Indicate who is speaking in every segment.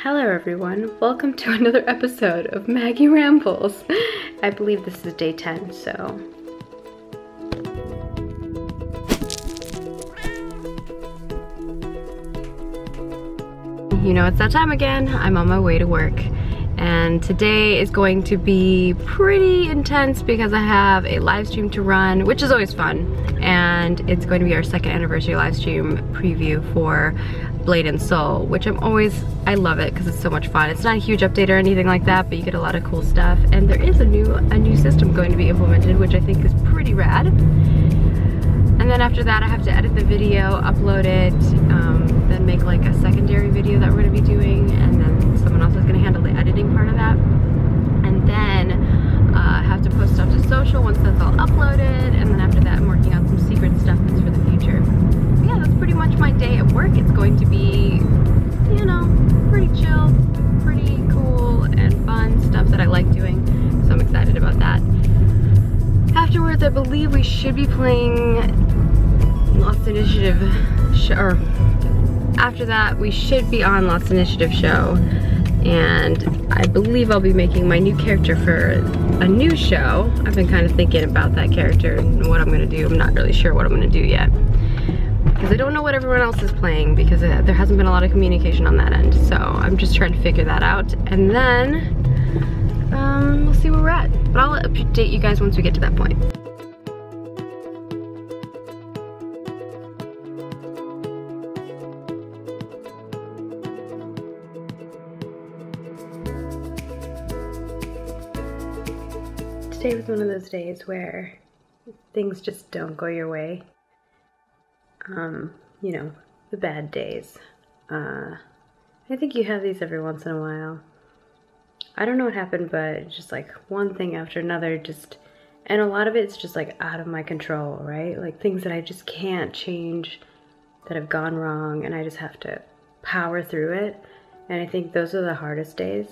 Speaker 1: Hello everyone, welcome to another episode of Maggie Rambles. I believe this is day 10, so... You know, it's that time again. I'm on my way to work. And today is going to be pretty intense because I have a live stream to run, which is always fun. And it's going to be our 2nd anniversary live stream preview for Blade and Soul, which I love it because it's so much fun. It's not a huge update or anything like that, but you get a lot of cool stuff. And there is a new system going to be implemented, which I think is pretty rad. And then after that, I have to edit the video, upload it, then make like a secondary video that we're gonna be doing, and then someone else is gonna handle the editing part of that. And then I have to post stuff to social once that's all uploaded, and then after that, I'm working on some secret stuff that's for the future. But yeah, that's pretty much my day at work. It's going to be, you know, pretty chill, pretty cool, and fun stuff that I like doing, so I'm excited about that. Afterwards, I believe we should be playing Lost Initiative or after that we should be on Lost Initiative show, and I believe I'll be making my new character for a new show. I've been kind of thinking about that character and what I'm gonna do. I'm not really sure what I'm gonna do yet because I don't know what everyone else is playing because there hasn't been a lot of communication on that end, so I'm just trying to figure that out, and then we'll see where we're at. But I'll update you guys once we get to that point. Today was one of those days where things just don't go your way. You know, the bad days. I think you have these every once in a while. I don't know what happened, but just like one thing after another, and a lot of it's just like out of my control, right? Like things that I just can't change that have gone wrong, and I just have to power through it. And I think those are the hardest days,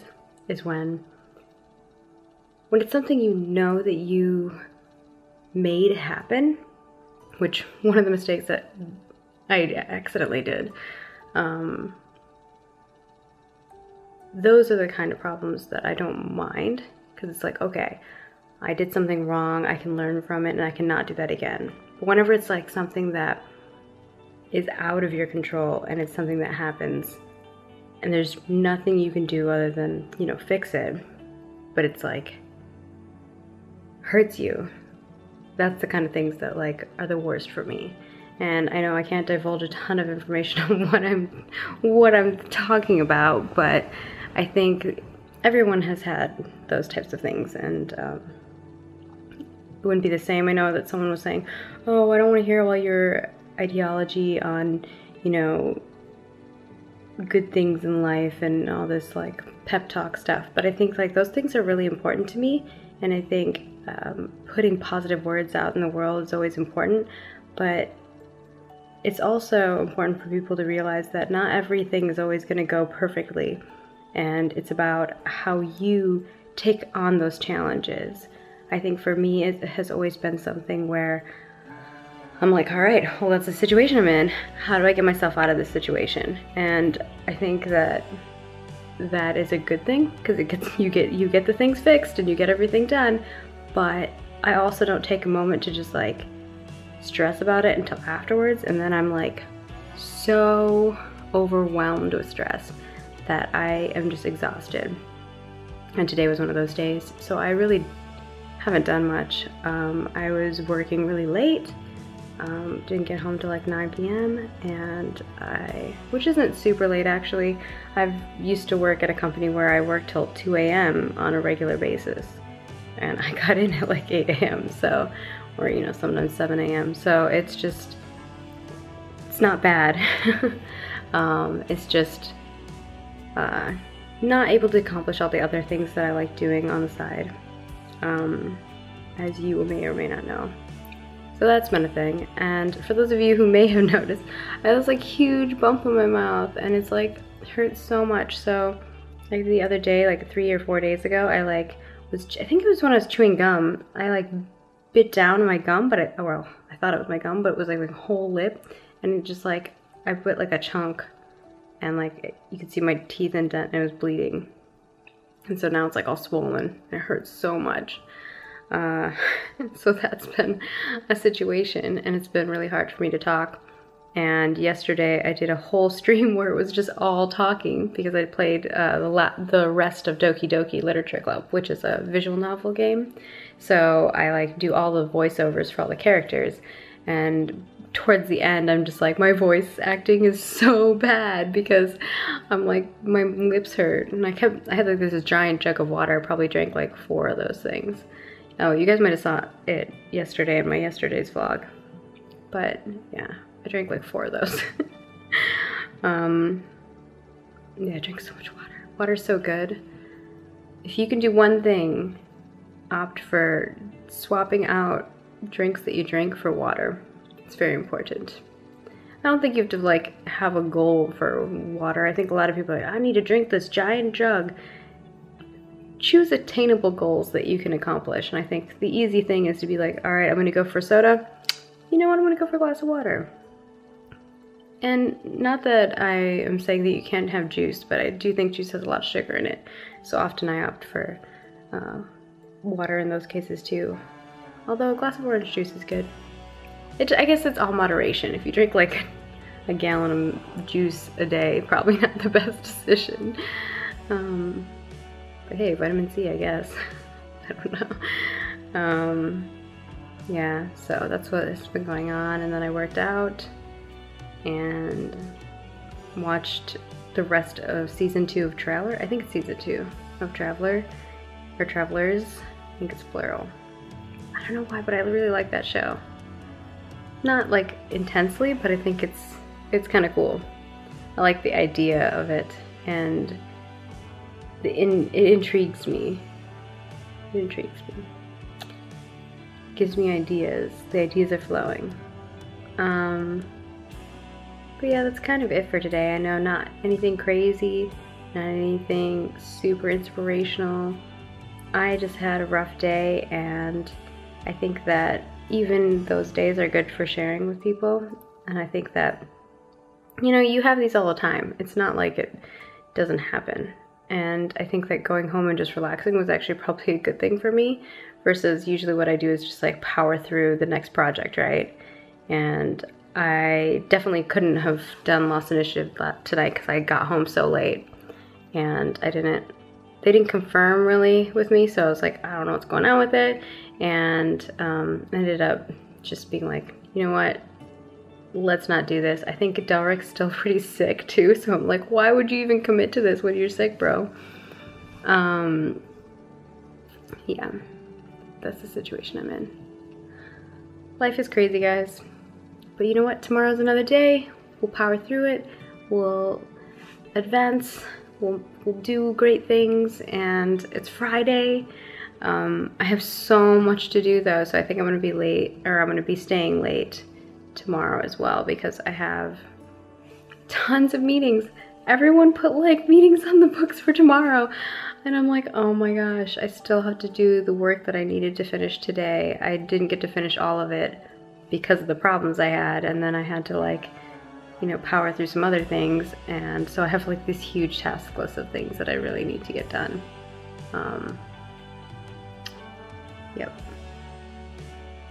Speaker 1: is when it's something you know that you made happen, which one of the mistakes that I accidentally did. Those are the kind of problems that I don't mind, because it's like, okay, I did something wrong, I can learn from it, and I cannot do that again. But whenever it's like something that is out of your control, and it's something that happens, and there's nothing you can do other than, you know, fix it, but it's like, hurts you. That's the kind of things that like are the worst for me. And I know I can't divulge a ton of information on what I'm talking about, but I think everyone has had those types of things, and it wouldn't be the same. I know that someone was saying, oh, I don't want to hear all your ideology on, you know, good things in life and all this like pep talk stuff, but I think like those things are really important to me, and I think putting positive words out in the world is always important, but it's also important for people to realize that not everything is always going to go perfectly, and it's about how you take on those challenges. I think for me it has always been something where I'm like, all right, well, that's the situation I'm in. How do I get myself out of this situation? And I think that is a good thing, because you get the things fixed and you get everything done. But I also don't take a moment to just like stress about it until afterwards, and then I'm like so overwhelmed with stress that I am just exhausted. And today was one of those days, so I really haven't done much. I was working really late, didn't get home till like 9 p.m. and which isn't super late actually. I've used to work at a company where I work till 2 a.m. on a regular basis, and I got in at like 8 a.m. so, or you know, sometimes 7 a.m. so it's not bad. It's just not able to accomplish all the other things that I like doing on the side, as you may or may not know. So that's been a thing. And for those of you who may have noticed, I have this like huge bump in my mouth, and it's like, it hurts so much. So like the other day, like 3 or 4 days ago, I think it was when I was chewing gum, I like bit down on my gum, but I thought it was my gum, but it was like my whole lip, and it just like, I put like a chunk and like you could see my teeth indent and it was bleeding. And so now it's like all swollen. It hurts so much. So that's been a situation, and it's been really hard for me to talk. And yesterday I did a whole stream where it was just all talking because I played the rest of Doki Doki Literature Club, which is a visual novel game. So I like do all the voiceovers for all the characters, and towards the end I'm just like, my voice acting is so bad because I'm like, my lips hurt, and I had like this giant jug of water. I probably drank like 4 of those things. Oh, you guys might have saw it yesterday in my yesterday's vlog, but yeah, I drank like 4 of those. Yeah, I drink so much water. Water's so good. If you can do one thing, opt for swapping out drinks that you drink for water. It's very important. I don't think you have to like have a goal for water. I think a lot of people are like, I need to drink this giant jug. Choose attainable goals that you can accomplish. And I think the easy thing is to be like, all right, I'm gonna go for soda. You know what, I'm gonna go for a glass of water. And not that I am saying that you can't have juice, but I do think juice has a lot of sugar in it. So often I opt for water in those cases too. Although a glass of orange juice is good. I guess it's all moderation. If you drink like a gallon of juice a day, probably not the best decision. But hey, vitamin C, I guess. I don't know. Yeah, so that's what has been going on. And then I worked out and watched the rest of season 2 of Traveler. I think it's season 2 of Traveler, or Travelers. I think it's plural. I don't know why, but I really like that show. Not like intensely, but I think it's kind of cool. I like the idea of it, and it intrigues me. It intrigues me. Gives me ideas. The ideas are flowing. But yeah, that's kind of it for today. I know not anything crazy, not anything super inspirational. I just had a rough day, and I think that even those days are good for sharing with people. And I think that, you know, you have these all the time. It's not like it doesn't happen. And I think that going home and just relaxing was actually probably a good thing for me, versus usually what I do is just like power through the next project, right? And I definitely couldn't have done Lost Initiative tonight because I got home so late, and they didn't confirm really with me, so I was like, I don't know what's going on with it, and ended up just being like, you know what, let's not do this. I think Delric's still pretty sick too, so I'm like, why would you even commit to this when you're sick, bro? Yeah, that's the situation I'm in. Life is crazy, guys. But you know what? Tomorrow's another day. We'll power through it. We'll advance. We'll do great things. And it's Friday. I have so much to do though, so I think I'm gonna be late, or I'm gonna be staying late tomorrow as well, because I have tons of meetings. Everyone put like meetings on the books for tomorrow. And I'm like, oh my gosh, I still have to do the work that I needed to finish today. I didn't get to finish all of it because of the problems I had, and then I had to like, you know, power through some other things, and so I have like this huge task list of things that I really need to get done. Yep.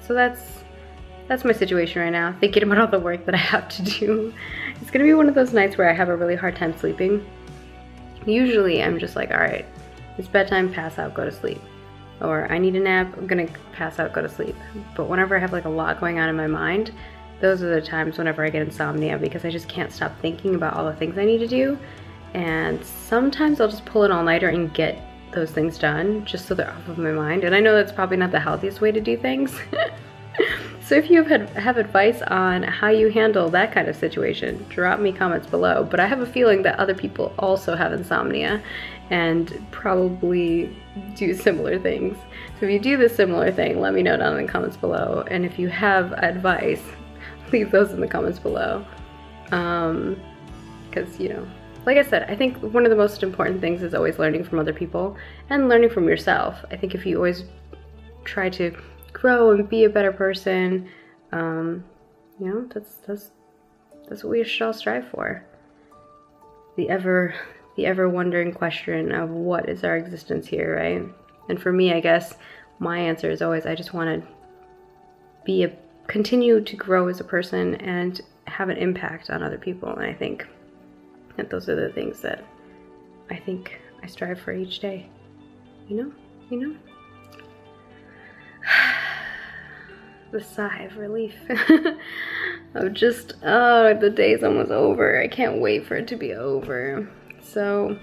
Speaker 1: So that's my situation right now, thinking about all the work that I have to do. It's gonna be one of those nights where I have a really hard time sleeping. Usually I'm just like, all right, it's bedtime, pass out, go to sleep. Or I need a nap, I'm gonna pass out, go to sleep. But whenever I have like a lot going on in my mind, those are the times whenever I get insomnia, because I just can't stop thinking about all the things I need to do. And sometimes I'll just pull an all-nighter and get those things done just so they're off of my mind. And I know that's probably not the healthiest way to do things. So if you have advice on how you handle that kind of situation, drop me comments below. But I have a feeling that other people also have insomnia and probably do similar things. So if you do this similar thing, let me know down in the comments below. And if you have advice, leave those in the comments below. Because, you know, like I said, I think one of the most important things is always learning from other people and learning from yourself. I think if you always try to grow and be a better person, you know, that's what we should all strive for. the ever wondering question of what is our existence here, right? And for me, I guess my answer is always, I just want to continue to grow as a person and have an impact on other people. And I think that those are the things that I think I strive for each day. You know? The sigh of relief of just, oh, the day's almost over. I can't wait for it to be over. So,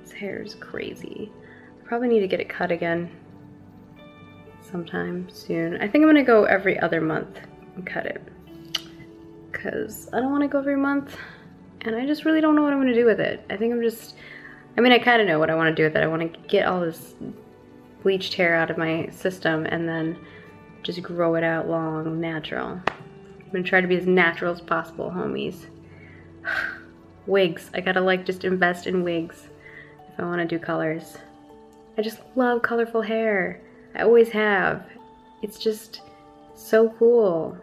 Speaker 1: this hair is crazy. I probably need to get it cut again sometime soon. I think I'm gonna go every other month and cut it, because I don't want to go every month, and I just really don't know what I'm gonna do with it. I mean, I kind of know what I want to do with it. I want to get all this bleached hair out of my system and then just grow it out long, natural. I'm gonna try to be as natural as possible, homies. Wigs. I gotta like just invest in wigs if I want to do colors. I just love colorful hair. I always have. It's just so cool.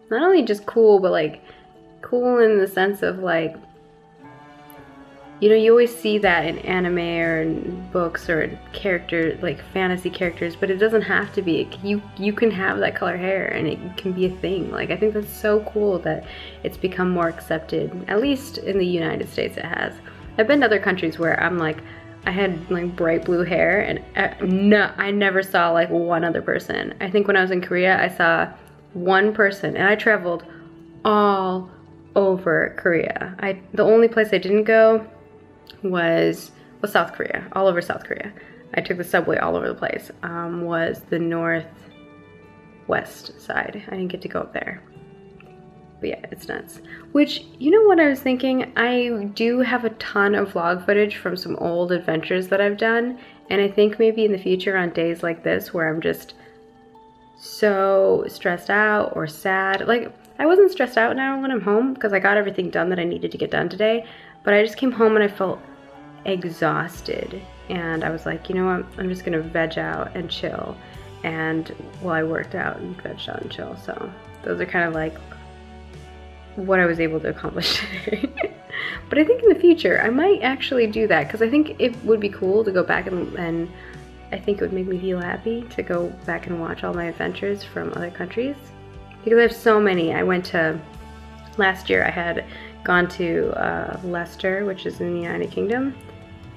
Speaker 1: Not only just cool, but like cool in the sense of like, you know, you always see that in anime or in books or in characters, like fantasy characters, but it doesn't have to be. You can have that color hair and it can be a thing. Like, I think that's so cool that it's become more accepted. At least in the United States it has. I've been to other countries where I'm like, I had like bright blue hair and I never saw like one other person. I think when I was in Korea, I saw one person, and I traveled all over Korea. The only place I didn't go was South Korea, all over South Korea. I took the subway all over the place. Was the northwest side. I didn't get to go up there. But yeah, it's nuts. Which, you know what I was thinking? I do have a ton of vlog footage from some old adventures that I've done, and I think maybe in the future on days like this where I'm just so stressed out or sad. Like, I wasn't stressed out now when I'm home because I got everything done that I needed to get done today, but I just came home and I felt exhausted, and I was like, you know what, I'm just gonna veg out and chill. And well, I worked out and vegged out and chill, so those are kind of like what I was able to accomplish today. But I think in the future I might actually do that, because I think it would be cool to go back and I think it would make me feel happy to go back and watch all my adventures from other countries, because I have so many. I went to, last year I had gone to Leicester, which is in the United Kingdom,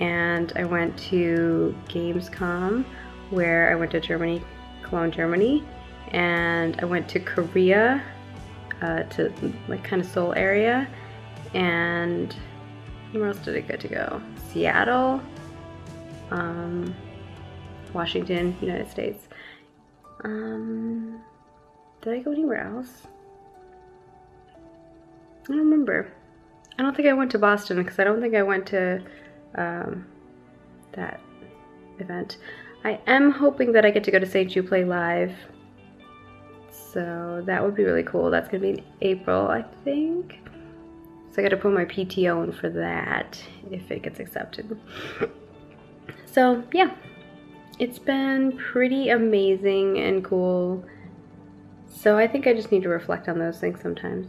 Speaker 1: and I went to Gamescom, where I went to Germany, Cologne, Germany, and I went to Korea, to like kind of Seoul area, and where else did I get to go? Seattle, Washington, United States. Did I go anywhere else? I don't remember. I don't think I went to Boston, because I don't think I went to that event. I am hoping that I get to go to St. Jude Play Live, so that would be really cool. That's gonna be in April, I think. So I gotta put my PTO in for that, if it gets accepted. So yeah, it's been pretty amazing and cool. So I think I just need to reflect on those things sometimes.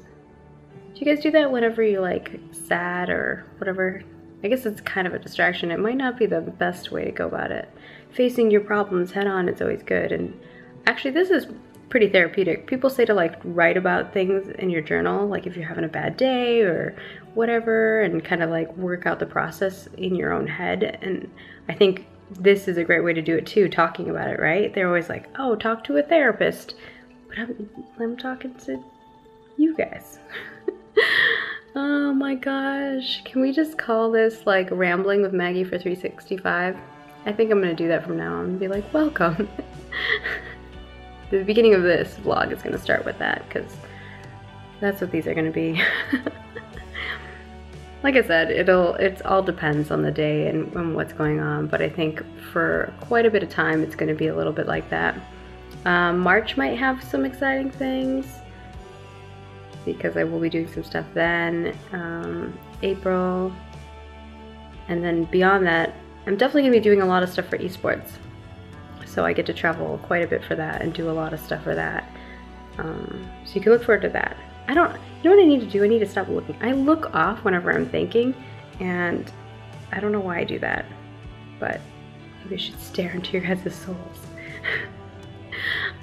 Speaker 1: Do you guys do that whenever you're like sad or whatever? I guess it's kind of a distraction. It might not be the best way to go about it. Facing your problems head on is always good. And actually, this is pretty therapeutic. People say to like write about things in your journal, like if you're having a bad day or whatever, and kind of like work out the process in your own head. And I think this is a great way to do it too, talking about it, right? They're always like, oh, talk to a therapist. But I'm talking to you guys. Oh my gosh. Can we just call this like Rambling with Maggie for 365? I think I'm gonna do that from now on and be like, welcome. The beginning of this vlog is gonna start with that, because that's what these are gonna be. Like I said, it all depends on the day and what's going on, but I think for quite a bit of time it's gonna be a little bit like that. March might have some exciting things, because I will be doing some stuff then. April, and then beyond that, I'm definitely gonna be doing a lot of stuff for esports. So I get to travel quite a bit for that and do a lot of stuff for that. So you can look forward to that. you know what I need to do? I need to stop looking. I look off whenever I'm thinking, and I don't know why I do that, but maybe I should stare into your guys' souls.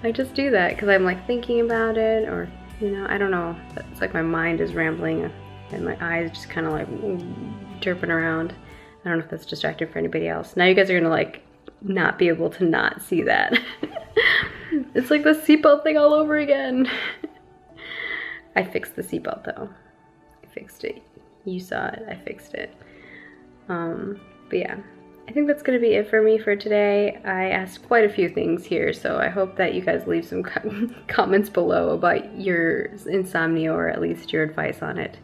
Speaker 1: I just do that because I'm like thinking about it, or, you know, I don't know. It's like my mind is rambling and my eyes just kind of like derping around. I don't know if that's distracting for anybody else. Now you guys are gonna like not be able to not see that. It's like the seatbelt thing all over again. I fixed the seatbelt though. I fixed it. You saw it, I fixed it. But yeah, I think that's gonna be it for me for today. I asked quite a few things here, so I hope that you guys leave some comments below about your insomnia, or at least your advice on it,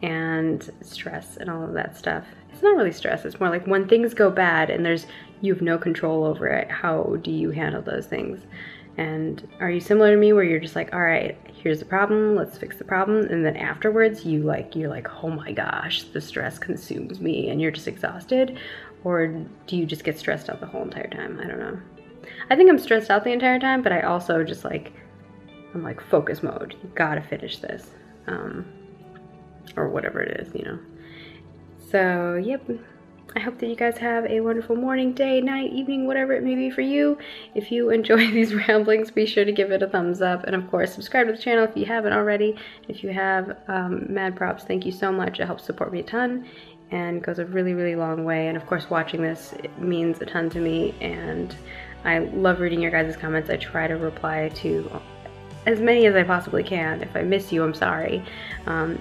Speaker 1: and stress and all of that stuff. It's not really stress, it's more like when things go bad and you have no control over it, how do you handle those things? And are you similar to me where you're just like, all right, here's the problem, let's fix the problem, and then afterwards you're like, oh my gosh, the stress consumes me, and you're just exhausted? Or do you just get stressed out the whole entire time? I don't know. I think I'm stressed out the entire time, but I also just like, I'm like focus mode. You gotta finish this. Or whatever it is, you know. So, yep. I hope that you guys have a wonderful morning, day, night, evening, whatever it may be for you. If you enjoy these ramblings, be sure to give it a thumbs up. And of course, subscribe to the channel if you haven't already. If you have, mad props, thank you so much. It helps support me a ton and goes a really, really long way. And of course, watching this, it means a ton to me. And I love reading your guys' comments. I try to reply to as many as I possibly can. If I miss you, I'm sorry.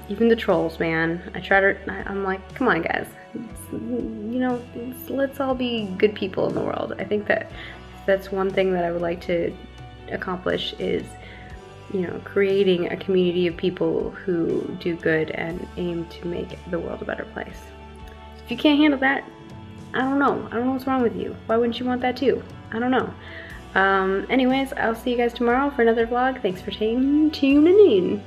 Speaker 1: Even the trolls, man. I'm like, come on guys. You know, let's all be good people in the world. I think that's one thing that I would like to accomplish is, you know, creating a community of people who do good and aim to make the world a better place. If you can't handle that, I don't know what's wrong with you. Why wouldn't you want that too? I don't know. Anyways, I'll see you guys tomorrow for another vlog. Thanks for tuning in.